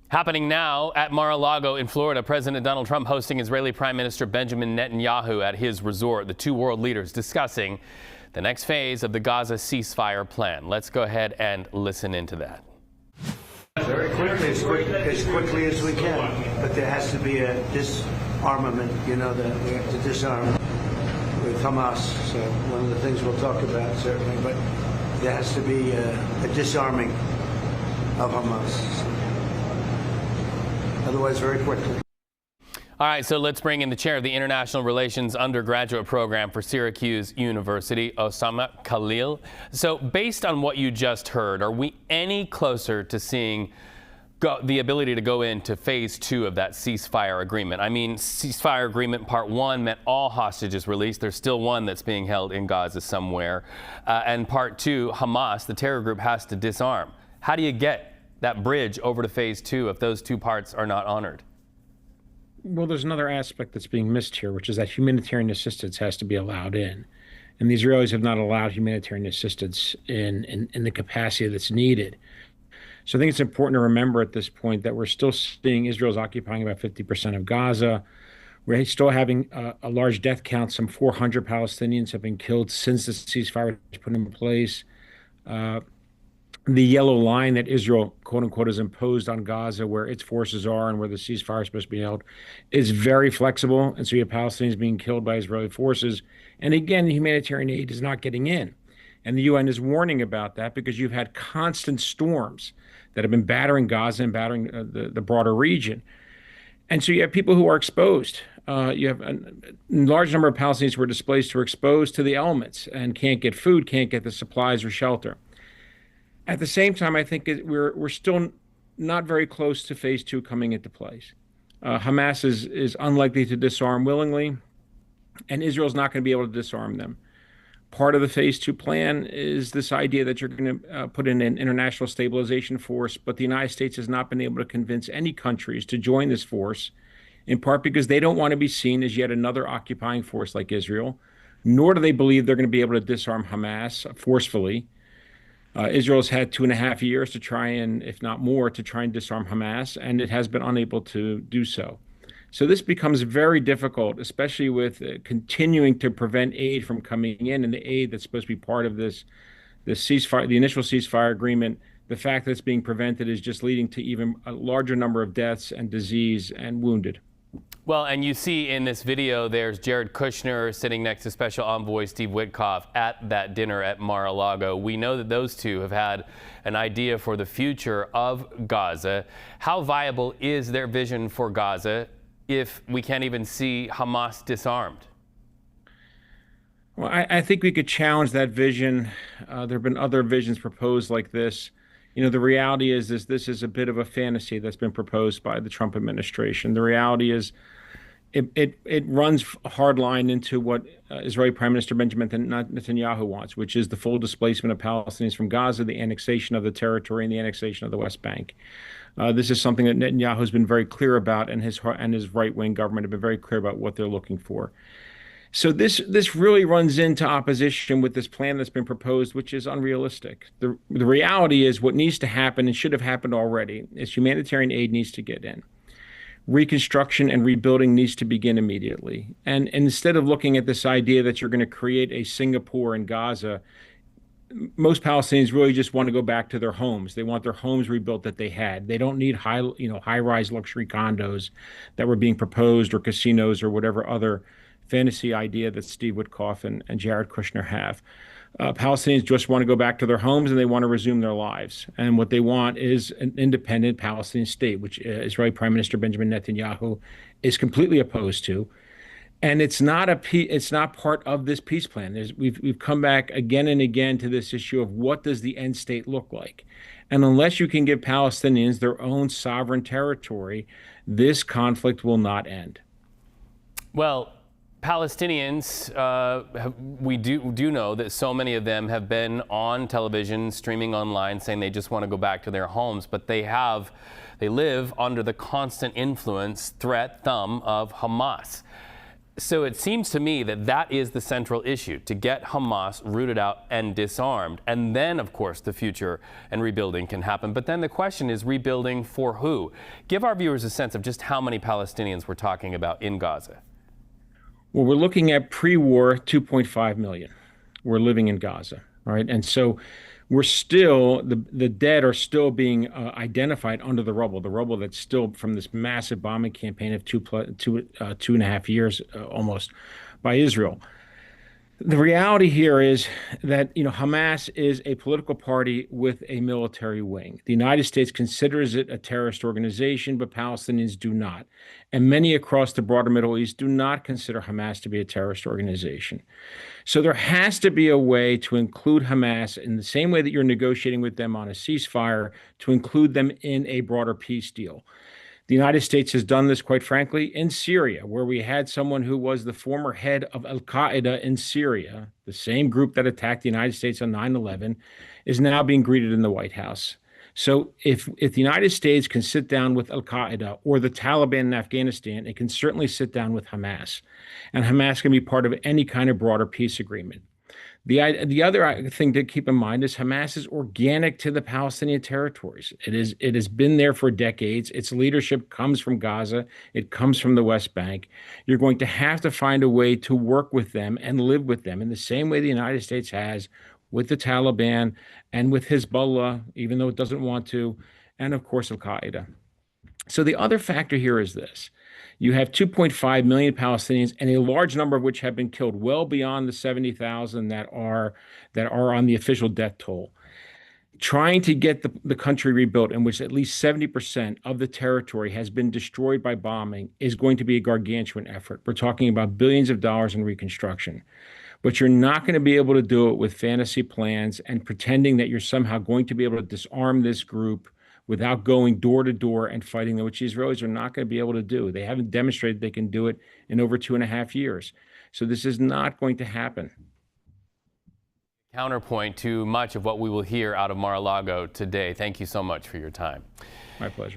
Happening now at Mar-a-Lago in Florida, President Donald Trump hosting Israeli Prime Minister Benjamin Netanyahu at his resort. The two world leaders discussing the next phase of the Gaza ceasefire plan. Let's go ahead and listen into that. Very quickly, as quickly as we can. But there has to be a disarmament, that we have to disarm with Hamas. So one of the things we'll talk about, certainly. But there has to be a disarming of Hamas. Otherwise, very quickly. All right, so let's bring in the chair of the International Relations undergraduate program for Syracuse University, Osamah Khalil. So based on what you just heard, are we any closer to seeing the ability to go into phase 2 of that ceasefire agreement? I mean, ceasefire agreement part 1 meant all hostages released. There's still one that's being held in Gaza somewhere. And part 2, Hamas, the terror group, has to disarm. How do you get that bridge over to phase 2 if those two parts are not honored? Well, there's another aspect that's being missed here, which is that humanitarian assistance has to be allowed in. And the Israelis have not allowed humanitarian assistance in the capacity that's needed. So I think it's important to remember at this point that we're still seeing Israel's occupying about 50% of Gaza. We're still having a large death count. Some 400 Palestinians have been killed since the ceasefire was put in place. The yellow line that Israel, quote unquote, has imposed on Gaza, where its forces are and where the ceasefire is supposed to be held, is very flexible. And so you have Palestinians being killed by Israeli forces. And again, humanitarian aid is not getting in. And the UN is warning about that because you've had constant storms that have been battering Gaza and battering the broader region. And so you have people who are exposed. You have a large number of Palestinians who are displaced, who are exposed to the elements and can't get food, can't get the supplies or shelter. At the same time, I think we're still not very close to phase 2 coming into place. Hamas is unlikely to disarm willingly, and Israel's not going to be able to disarm them. Part of the phase 2 plan is this idea that you're going to put in an international stabilization force, but the United States has not been able to convince any countries to join this force, in part because they don't want to be seen as yet another occupying force like Israel, nor do they believe they're going to be able to disarm Hamas forcefully. Israel's had 2.5 years to try and, if not more, to try and disarm Hamas, and it has been unable to do so. So this becomes very difficult, especially with continuing to prevent aid from coming in, and the aid that's supposed to be part of this ceasefire, the initial ceasefire agreement. The fact that it's being prevented is just leading to even a larger number of deaths and disease and wounded. Well, and you see in this video, there's Jared Kushner sitting next to Special Envoy Steve Witkoff at that dinner at Mar-a-Lago. We know that those two have had an idea for the future of Gaza. How viable is their vision for Gaza if we can't even see Hamas disarmed? Well, I think we could challenge that vision. There have been other visions proposed like this. The reality is this is a bit of a fantasy that's been proposed by the Trump administration. The reality is it runs hardline into what Israeli Prime Minister Benjamin Netanyahu wants, which is the full displacement of Palestinians from Gaza, the annexation of the territory, and the annexation of the West Bank. This is something that Netanyahu has been very clear about, and his right-wing government have been very clear about what they're looking for. So this really runs into opposition with this plan that's been proposed, which is unrealistic. The reality is what needs to happen, and should have happened already, is humanitarian aid needs to get in. Reconstruction and rebuilding needs to begin immediately. And instead of looking at this idea that you're going to create a Singapore in Gaza, most Palestinians really just want to go back to their homes. They want their homes rebuilt that they had. They don't need high-rise luxury condos that were being proposed, or casinos, or whatever other fantasy idea that Steve Witkoff and Jared Kushner have. Palestinians just want to go back to their homes, and they want to resume their lives. And what they want is an independent Palestinian state, which Israeli Prime Minister Benjamin Netanyahu is completely opposed to. And it's not part of this peace plan. We've come back again and again to this issue of what does the end state look like? And unless you can give Palestinians their own sovereign territory, this conflict will not end. Well, Palestinians, we do know that so many of them have been on television, streaming online, saying they just want to go back to their homes, but they live under the constant influence, threat, thumb of Hamas. So it seems to me that that is the central issue, to get Hamas rooted out and disarmed. And then, of course, the future and rebuilding can happen. But then the question is, rebuilding for who? Give our viewers a sense of just how many Palestinians we're talking about in Gaza. Well, we're looking at pre-war 2.5 million. We're living in Gaza, right? And so we're still, the dead are still being identified under the rubble that's still from this massive bombing campaign of 2.5 years almost by Israel. The reality here is that, Hamas is a political party with a military wing. The United States considers it a terrorist organization, but Palestinians do not. And many across the broader Middle East do not consider Hamas to be a terrorist organization. So there has to be a way to include Hamas in the same way that you're negotiating with them on a ceasefire, to include them in a broader peace deal. The United States has done this, quite frankly, in Syria, where we had someone who was the former head of al-Qaeda in Syria, the same group that attacked the United States on 9/11, is now being greeted in the White House. So if the United States can sit down with al-Qaeda or the Taliban in Afghanistan, it can certainly sit down with Hamas. And Hamas can be part of any kind of broader peace agreement. The other thing to keep in mind is Hamas is organic to the Palestinian territories. It has been there for decades. Its leadership comes from Gaza. It comes from the West Bank. You're going to have to find a way to work with them and live with them in the same way the United States has with the Taliban and with Hezbollah, even though it doesn't want to, and of course Al-Qaeda. So the other factor here is this. You have 2.5 million Palestinians, and a large number of which have been killed, well beyond the 70,000 that are on the official death toll. Trying to get the country rebuilt, in which at least 70% of the territory has been destroyed by bombing, is going to be a gargantuan effort. We're talking about billions of dollars in reconstruction. But you're not going to be able to do it with fantasy plans and pretending that you're somehow going to be able to disarm this group without going door to door and fighting them, which Israelis are not going to be able to do. They haven't demonstrated they can do it in over 2.5 years. So this is not going to happen. Counterpoint to much of what we will hear out of Mar-a-Lago today. Thank you so much for your time. My pleasure.